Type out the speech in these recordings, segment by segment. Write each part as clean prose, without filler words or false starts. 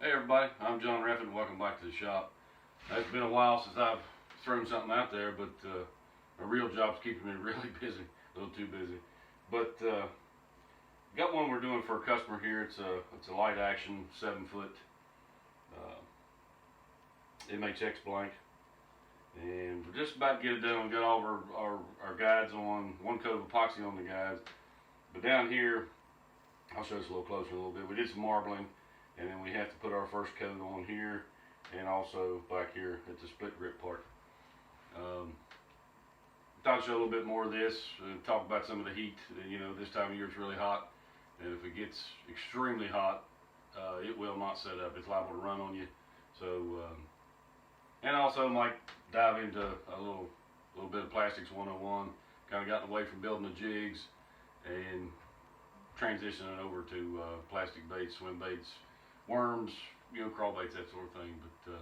Hey everybody, I'm John Reffin and welcome back to the shop. It's been a while since I've thrown something out there, but my real job's keeping me really busy, a little too busy. But got one we're doing for a customer here. It's a light action 7-foot MHX blank, and we're just about to get it done. We've got all of our guides on, one coat of epoxy on the guides, but down here, I'll show this a little closer in a little bit. We did some marbling, and then we have to put our first coat on here, and also back here at the split grip part. Thought I'd show a little bit more of this and talk about some of the heat. You know, this time of year it's really hot, and if it gets extremely hot, it will not set up. It's liable to run on you. So, and also might dive into a little bit of plastics 101. Kind of gotten away from building the jigs and transitioning over to plastic baits, swim baits, worms, crawl baits, that sort of thing. But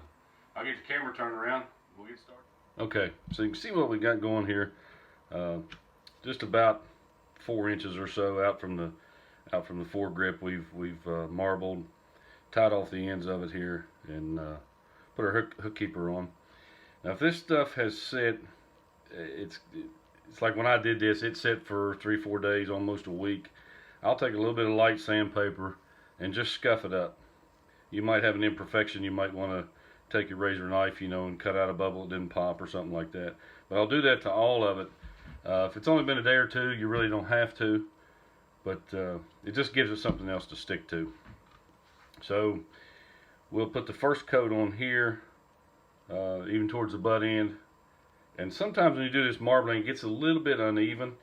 I'll get the camera turned around. We'll get started. Okay, so you can see what we got going here. Just about 4 inches or so out from the foregrip. We've marbled, tied off the ends of it here, and put our hook keeper on. Now, if this stuff has set, it's like when I did this, it set for 3-4 days, almost a week. I'll take a little bit of light sandpaper and just scuff it up. You might have an imperfection. You might want to take your razor knife, and cut out a bubble that didn't pop or something like that. But I'll do that to all of it. If it's only been a day or two, you really don't have to. But it just gives us something else to stick to. So we'll put the first coat on here, even towards the butt end. And sometimes when you do this marbling, it gets a little bit uneven.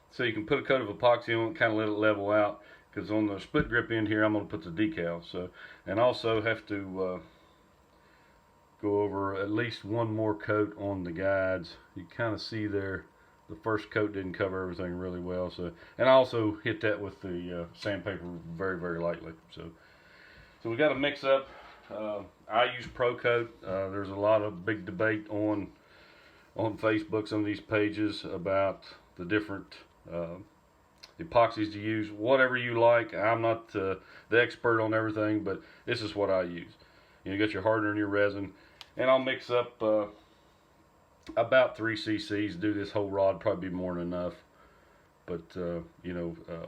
So you can put a coat of epoxy on it, kind of let it level out. Because on the split grip end here, I'm going to put the decal. So, and also have to go over at least one more coat on the guides. You kind of see there, the first coat didn't cover everything really well. So, and I also hit that with the sandpaper very, very lightly. So we got to mix up. I use Pro Coat. There's a lot of big debate on Facebook, some of these pages, about the different epoxies to use. Whatever you like. I'm not the expert on everything, but this is what I use. You got your hardener and your resin, and I'll mix up about 3 cc's. Do this whole rod, probably be more than enough, but a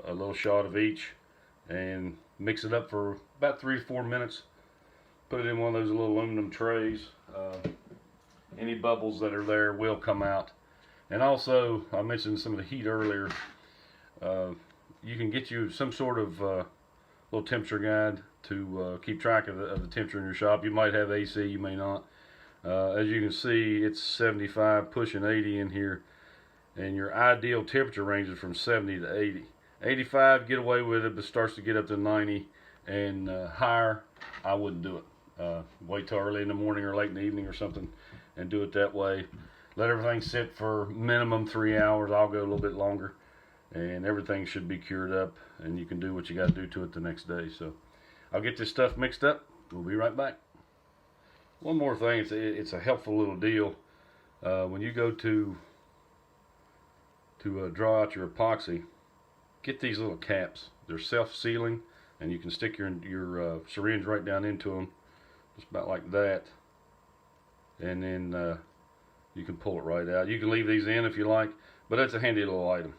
little shot of each, and mix it up for about 3 to 4 minutes. Put it in one of those little aluminum trays. Any bubbles that are there will come out. And also, I mentioned some of the heat earlier. You can get you some sort of little temperature guide to keep track of the temperature in your shop. You might have AC, you may not. As you can see, it's 75, pushing 80 in here. And your ideal temperature ranges from 70 to 80. 85, get away with it, but starts to get up to 90 and higher, I wouldn't do it. Wait till early in the morning or late in the evening or something and do it that way. Let everything sit for minimum 3 hours. I'll go a little bit longer, and everything should be cured up, and you can do what you got to do to it the next day. So I'll get this stuff mixed up. We'll be right back. One more thing, it's a helpful little deal. When you go to draw out your epoxy, get these little caps. They're self-sealing, and you can stick your syringe right down into them, just about like that, and then you can pull it right out. You can leave these in if you like, but that's a handy little item.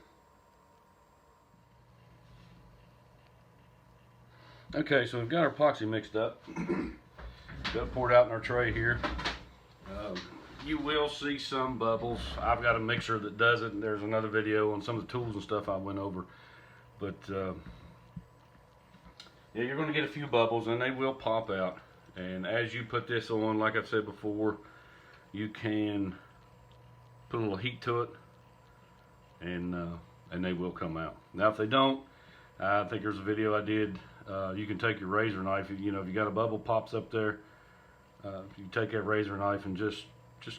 Okay, so we've got our epoxy mixed up. Got it poured out in our tray here. You will see some bubbles. I've got a mixer that does it, and there's another video on some of the tools and stuff I went over. But yeah, you're going to get a few bubbles, and they will pop out. And as you put this on, like I've said before, you can put a little heat to it, and they will come out. Now, if they don't, I think there's a video I did. You can take your razor knife. If you got a bubble pops up there, you take that razor knife and just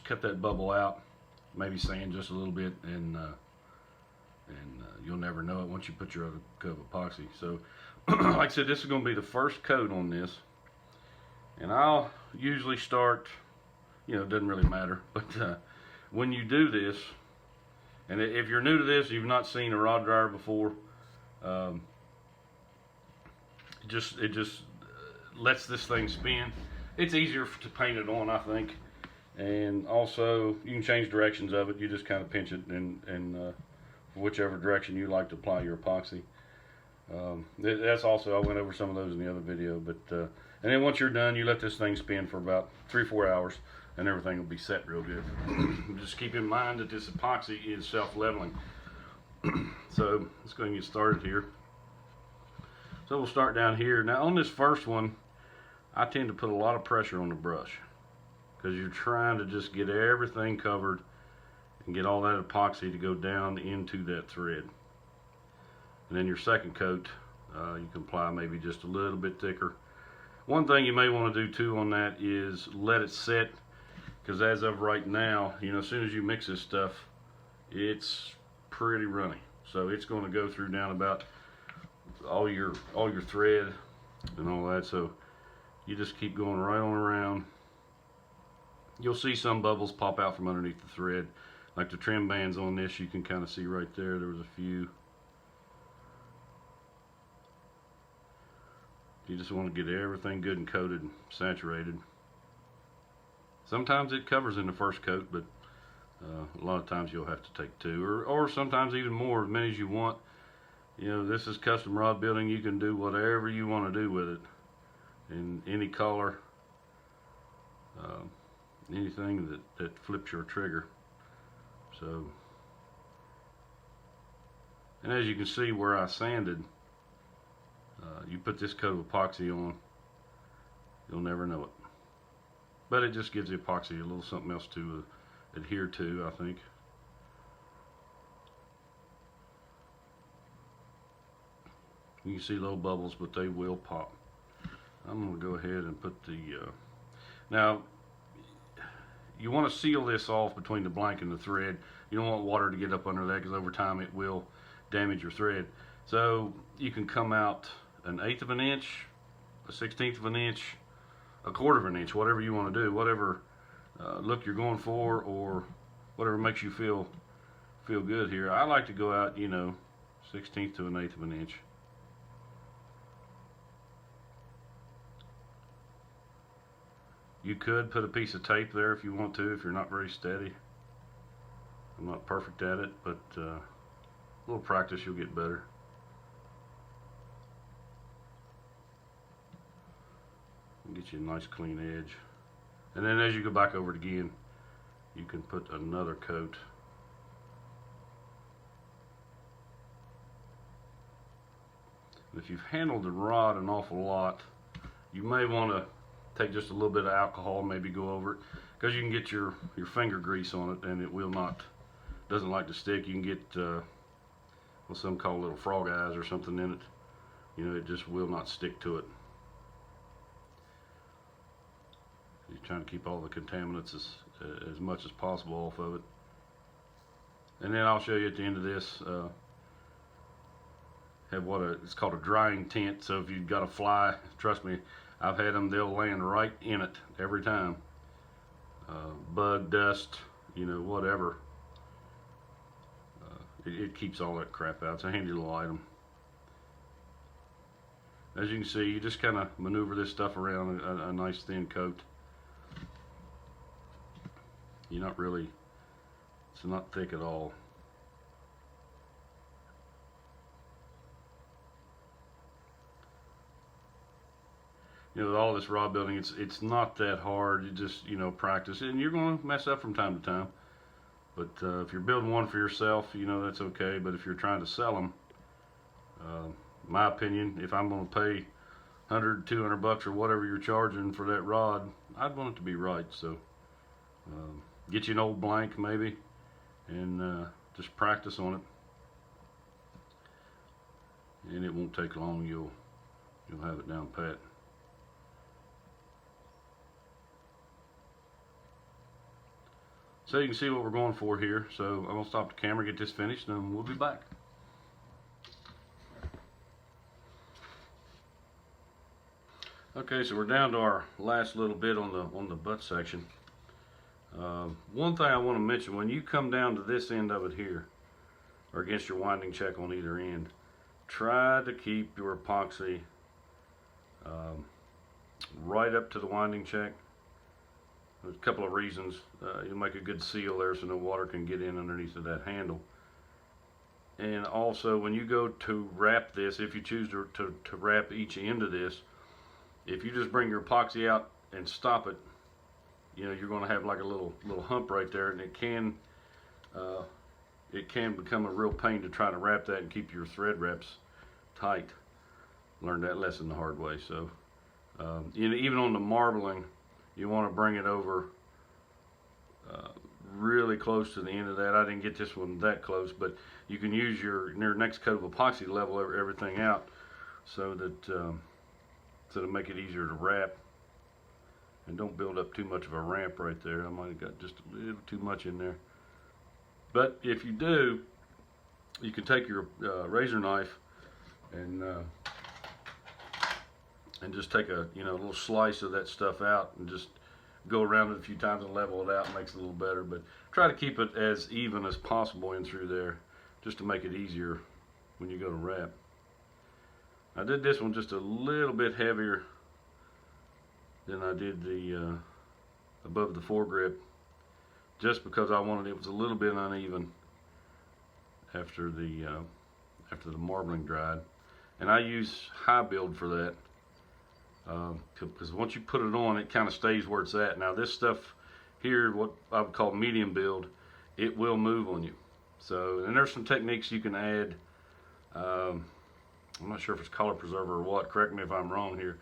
cut that bubble out. Maybe sand just a little bit, and you'll never know it once you put your other coat of epoxy. So, like I said, this is going to be the first coat on this, and I'll usually start. It doesn't really matter, but when you do this, and if you're new to this, you've not seen a rod dryer before, it just lets this thing spin. It's easier to paint it on, I think. And also, you can change directions of it. You just kind of pinch it and whichever direction you like to apply your epoxy. That's also, I went over some of those in the other video. But and then once you're done, you let this thing spin for about 3-4 hours, and everything will be set real good. Just keep in mind that this epoxy is self-leveling. So let's go ahead and get started here. So we'll start down here. Now on this first one, I tend to put a lot of pressure on the brush because you're trying to just get everything covered and get all that epoxy to go down into that thread. And then your second coat, you can apply maybe just a little bit thicker. One thing you may want to do too on that is let it set, because as of right now, you know, as soon as you mix this stuff, it's pretty runny. So it's going to go through down about all your thread and all that. So you just keep going right on around. You'll see some bubbles pop out from underneath the thread, like the trim bands on this. You can kind of see right there. There was a few. You just want to get everything good and coated and saturated. Sometimes it covers in the first coat, but a lot of times you'll have to take two, or sometimes even more, as many as you want. You know, this is custom rod building. You can do whatever you want to do with it in any color, anything that flips your trigger. So, and as you can see where I sanded, you put this coat of epoxy on, you'll never know it. But it just gives the epoxy a little something else to adhere to, I think. You can see little bubbles, but they will pop. I'm going to go ahead and put the... now, you want to seal this off between the blank and the thread. You don't want water to get up under that, because over time it will damage your thread. So you can come out 1/8 of an inch, 1/16 of an inch, 1/4 of an inch, whatever you want to do, whatever look you're going for, or whatever makes you feel good here. I like to go out, you know, 1/16 to 1/8 of an inch. You could put a piece of tape there if you want to, if you're not very steady. I'm not perfect at it, but a little practice, you'll get better. Get you a nice clean edge. And then as you go back over it again, you can put another coat. If you've handled the rod an awful lot, you may want to take just a little bit of alcohol, maybe go over it, because you can get your finger grease on it, and it will not, doesn't like to stick. You can get what some call little frog eyes or something in it. You know, it just will not stick to it. You're trying to keep all the contaminants as much as possible off of it. And then I'll show you at the end of this, have it's called a drying tent. So if you've got a fly, trust me, I've had them, they'll land right in it every time. Bug, dust, you know, whatever. It keeps all that crap out. It's a handy little item. As you can see, you just kind of maneuver this stuff around a nice thin coat. You're not really, it's not thick at all. You know, with all this rod building, it's not that hard. You just, you know, practice, and you're going to mess up from time to time. But if you're building one for yourself, you know, that's okay. But if you're trying to sell them, my opinion, if I'm going to pay $100, $200 or whatever you're charging for that rod, I'd want it to be right. So get you an old blank maybe, and just practice on it, and it won't take long. You'll have it down pat. So you can see what we're going for here. So I'm going to stop the camera, get this finished, and we'll be back. Okay, so we're down to our last little bit on the butt section. One thing I want to mention, when you come down to this end of it here, or against your winding check on either end, try to keep your epoxy right up to the winding check. There's a couple of reasons. You'll make a good seal there so no water can get in underneath of that handle. And also, when you go to wrap this, if you choose to wrap each end of this, if you just bring your epoxy out and stop it, you know, you're going to have like a little hump right there, and it can become a real pain to try to wrap that and keep your thread wraps tight. Learned that lesson the hard way. So even on the marbling, you want to bring it over really close to the end of that. I didn't get this one that close, but you can use your next coat of epoxy to level everything out so that to make it easier to wrap. And don't build up too much of a ramp right there. I might have got just a little too much in there. But if you do, you can take your razor knife and just take a little slice of that stuff out and just go around it a few times and level it out. It makes it a little better. But try to keep it as even as possible in through there, just to make it easier when you go to wrap. I did this one just a little bit heavier than I did the above the foregrip, just because I wanted it was a little bit uneven after the marbling dried. And I use high build for that, because once you put it on, it kind of stays where it's at. Now this stuff here, what I would call medium build, it will move on you. So, and there's some techniques you can add. I'm not sure if it's color preserver or what, correct me if I'm wrong here,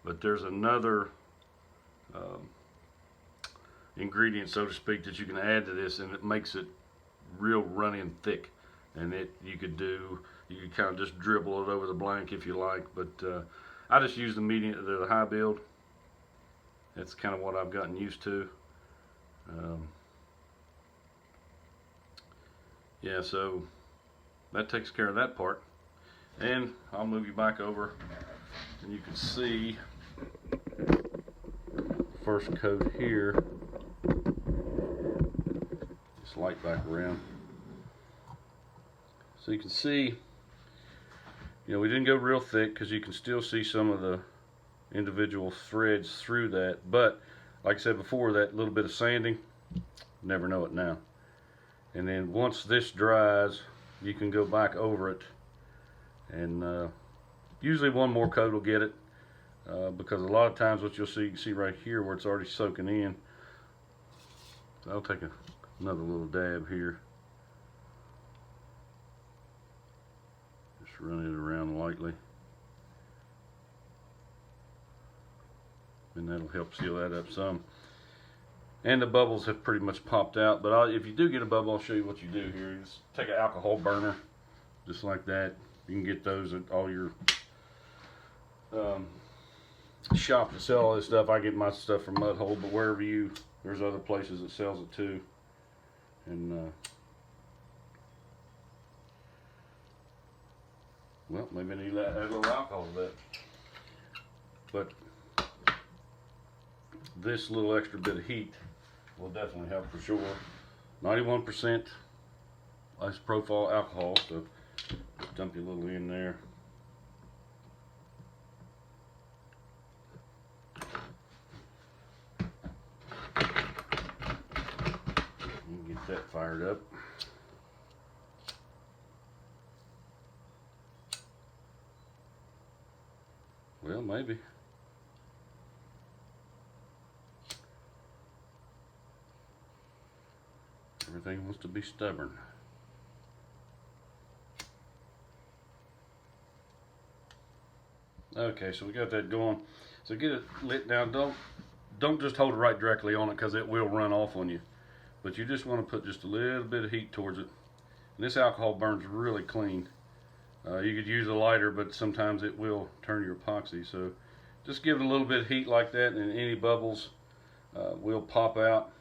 but there's another ingredient, so to speak, that you can add to this, and it makes it real runny and thick. And you could kind of just dribble it over the blank if you like, but I just use the high build. That's kind of what I've gotten used to. Yeah, so that takes care of that part. And I'll move you back over, and you can see first coat here. Just light back around. So you can see, we didn't go real thick because you can still see some of the individual threads through that. But like I said before, that little bit of sanding, never know it now. And then once this dries, you can go back over it, and usually one more coat will get it, because a lot of times what you'll see, you can see right here where it's already soaking in. So I'll take another little dab here. Just run it around lightly, and that'll help seal that up some. And the bubbles have pretty much popped out, but if you do get a bubble, I'll show you what you do here. You just take an alcohol burner, just like that. You can get those at all your shop that sell all this stuff. I get my stuff from Mud Hole, but wherever there's other places that sells it too. And well, maybe I need to add a little alcohol to that. But this little extra bit of heat will definitely help for sure. 91% isopropyl alcohol, so dump you a little in there. And get that fired up. Well, maybe. Everything wants to be stubborn. Okay, so we got that going. So get it lit down. Don't just hold it right directly on it, because it will run off on you. But you just want to put just a little bit of heat towards it. And this alcohol burns really clean. You could use a lighter, but sometimes it will turn your epoxy. So just give it a little bit of heat like that, and any bubbles will pop out.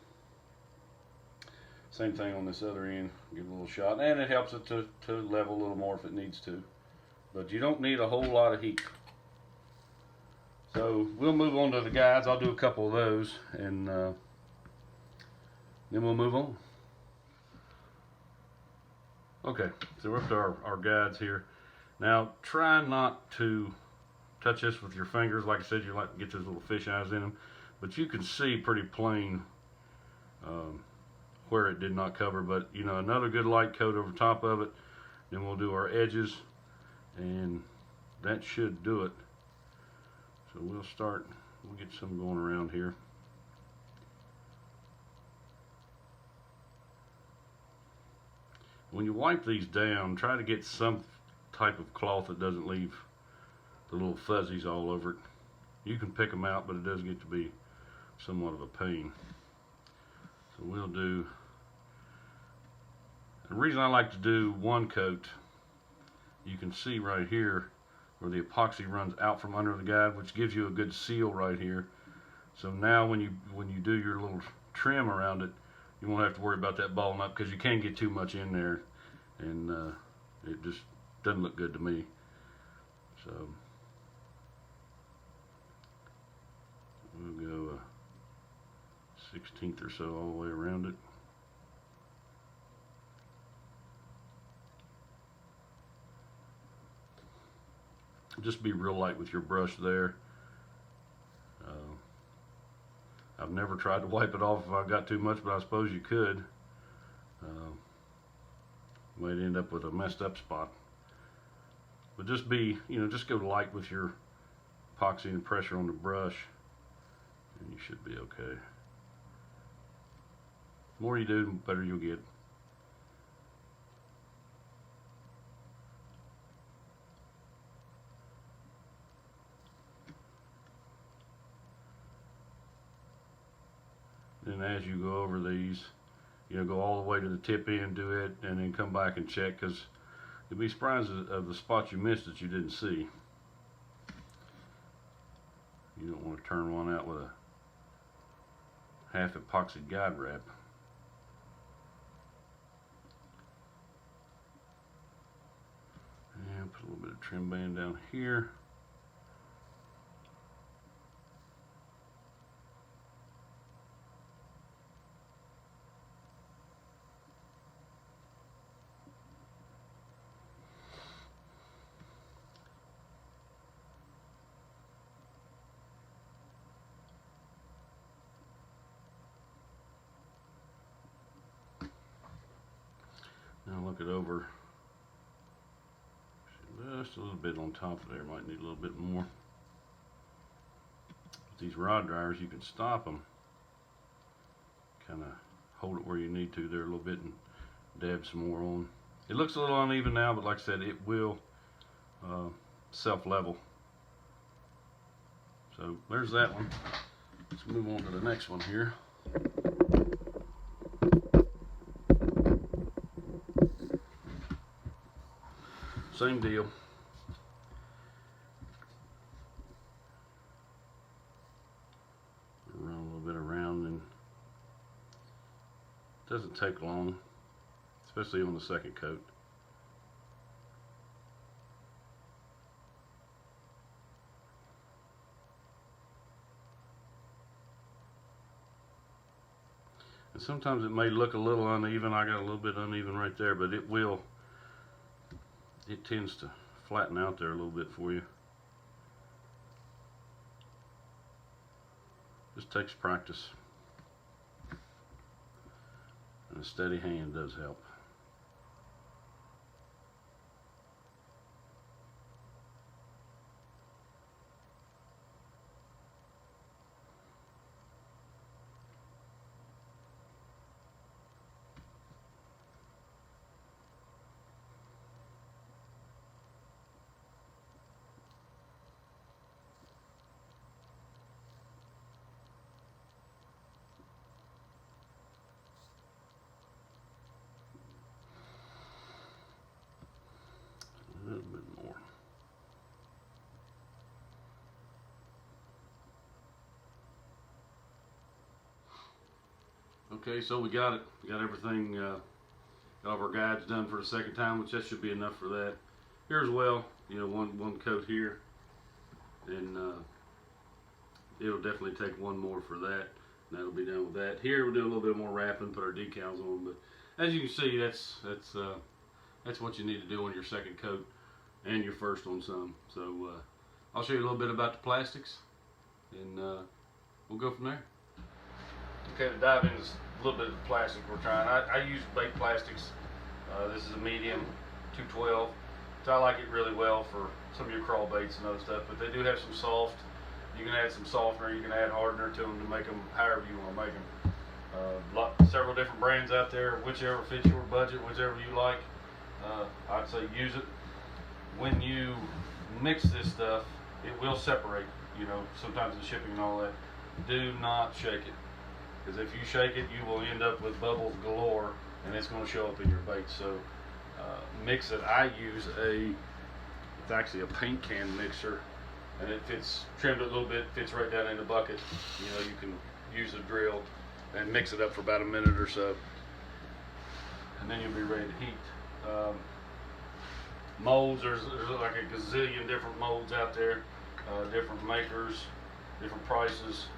Same thing on this other end. Give it a little shot, and it helps it to level a little more if it needs to. But you don't need a whole lot of heat. So we'll move on to the guides. I'll do a couple of those, and then we'll move on. Okay, so we're up to our guides here. Now try not to touch this with your fingers. Like I said, you like to get those little fish eyes in them, but you can see pretty plain where it did not cover. But you know, another good light coat over top of it. Then we'll do our edges, and that should do it. So we'll get some going around here. When you wipe these down, try to get some type of cloth that doesn't leave the little fuzzies all over it. You can pick them out, but it does get to be somewhat of a pain. So we'll do, the reason I like to do one coat, you can see right here where the epoxy runs out from under the guide, which gives you a good seal right here. So now when you do your little trim around it, you won't have to worry about that balling up, because you can get too much in there, and it just doesn't look good to me. So we'll go a 1/16 or so all the way around it. Just be real light with your brush there. I've never tried to wipe it off if I got too much, but I suppose you could. Might end up with a messed up spot. But just be, just go light with your epoxy and pressure on the brush, and you should be okay. The more you do, the better you'll get. And as you go over these, go all the way to the tip end, do it, and then come back and check, because you'll be surprised of the spots you missed that you didn't see. You don't want to turn one out with a half epoxy guide wrap. And put a little bit of trim band down here. Now look it over. Just a little bit on top of there. Might need a little bit more. With these rod dryers, you can stop them. Kind of hold it where you need to there a little bit and dab some more on. It looks a little uneven now, but like I said, it will self-level. So there's that one. Let's move on to the next one here. Same deal. Run a little bit around, and it doesn't take long, especially on the second coat. And sometimes it may look a little uneven. I got a little bit uneven right there, but it tends to flatten out there a little bit for you. Just takes practice, and a steady hand does help. A little bit more. Okay, so we got it. We got everything, got all of our guides done for the second time, which that should be enough for that. Here as well, one coat here, and it'll definitely take one more for that. And that'll be done with that. Here we'll do a little bit more wrapping, put our decals on, but as you can see, that's what you need to do on your second coat and your first on some. So I'll show you a little bit about the plastics, and we'll go from there. Okay, to dive into a little bit of the plastic we're trying. I use bait plastics. This is a medium 212. So I like it really well for some of your crawl baits and other stuff, but they do have some soft. You can add some softener, you can add hardener to them to make them however you want to make them. Several different brands out there, whichever fits your budget, whichever you like. I'd say use it. When you mix this stuff, it will separate, you know, sometimes in shipping and all that. Do not shake it, because if you shake it, you will end up with bubbles galore, and it's going to show up in your bait. So mix it. I use it's actually a paint can mixer, and it fits, trimmed a little bit, fits right down in the bucket. You know, you can use a drill and mix it up for about a minute or so, and then you'll be ready to heat. Molds, there's like a gazillion different molds out there, different makers, different prices,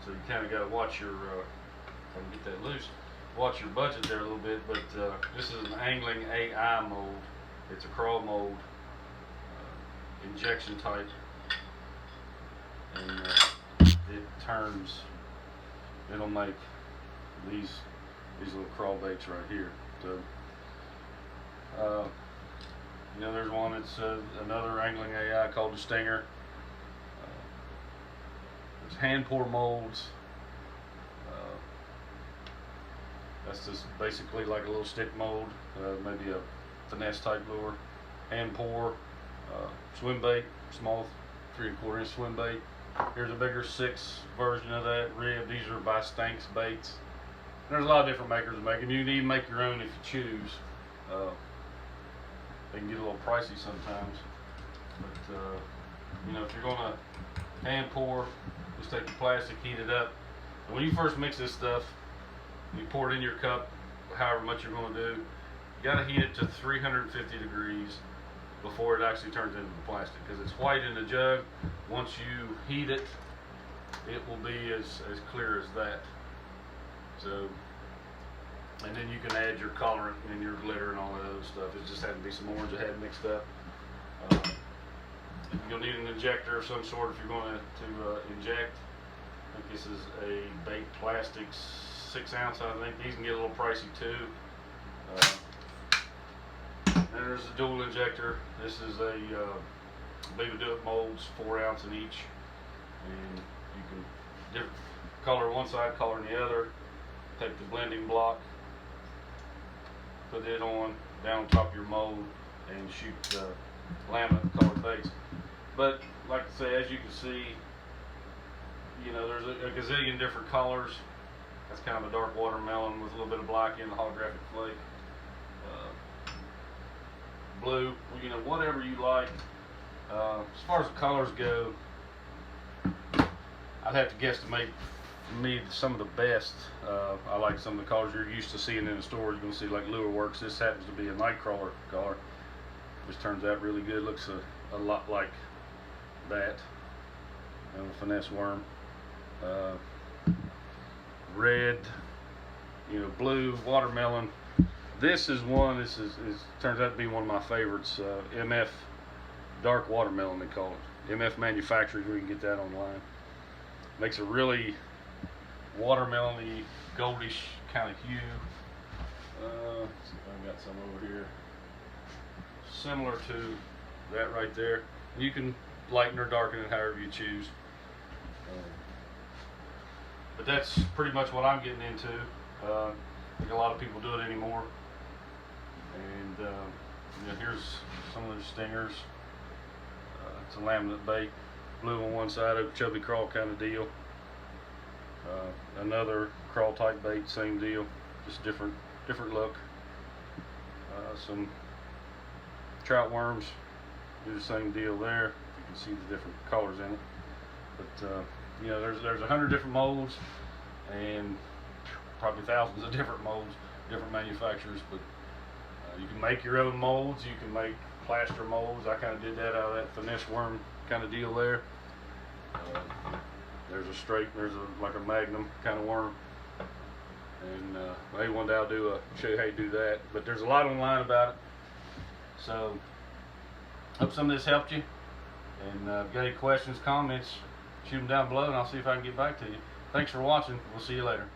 so you kind of got to watch your, if I can get that loose, watch your budget there a little bit. But this is an angling AI mold. It's a crawl mold, injection type, and it turns, it'll make these little crawl baits right here. So you know, there's one that's another angling AI called the Stinger. There's hand pour molds. That's just basically like a little stick mold, maybe a finesse type lure. Hand pour, swim bait, small 3¼ inch swim bait. Here's a bigger 6 version of that rib. These are by Stanks Baits. There's a lot of different makers that make them. You can even make your own if you choose. They can get a little pricey sometimes, but you know, if you're gonna hand pour, just take the plastic, heat it up. And when you first mix this stuff, you pour it in your cup, however much you're gonna do. You gotta heat it to 350 degrees before it actually turns into the plastic, because it's white in the jug. Once you heat it, it will be as clear as that. So, and then you can add your colorant and your glitter and all that other stuff. It just had to be some orange that had mixed up. You'll need an injector of some sort if you're going to inject. I think this is a bait plastics 6 ounce. I think these can get a little pricey too. And there's a dual injector. This is a Baby Do It molds, 4 ounce in each, and you can color one side, color in the other. Take the blending block, put it on down top of your mold, and shoot laminate colored baits. But like I say, as you can see, you know, there's a gazillion different colors. That's kind of a dark watermelon with a little bit of black in the holographic flake. Blue, you know, whatever you like. As far as the colors go, I'd have to guesstimate me some of the best. I like some of the colors you're used to seeing in the store. You're going to see like Lure Works. This happens to be a Nightcrawler color, which turns out really good. Looks a lot like that. And a finesse worm. Red, you know, blue, watermelon. This is one. This is turns out to be one of my favorites. MF Dark Watermelon, they call it. MF Manufacturers, where you can get that online. Makes a really watermelony, goldish kind of hue. Let's see if I've got some over here. Similar to that right there. You can lighten or darken it however you choose. But that's pretty much what I'm getting into. I think a lot of people do it anymore. And you know, here's some of the Stingers. It's a laminate bait. Blue on one side, a chubby crawl kind of deal. Another crawl type bait, same deal, just different look. Some trout worms, do the same deal there. You can see the different colors in it. But you know, there's 100 different molds and probably thousands of different molds, different manufacturers. But you can make your own molds. You can make plaster molds. I kind of did that out of that finesse worm kind of deal there. There's a straight, like a magnum kind of worm, and maybe one day I'll show you how you do that. But there's a lot online about it. So hope some of this helped you, And if you got any questions, comments, shoot them down below, and I'll see if I can get back to you. Thanks for watching. We'll see you later.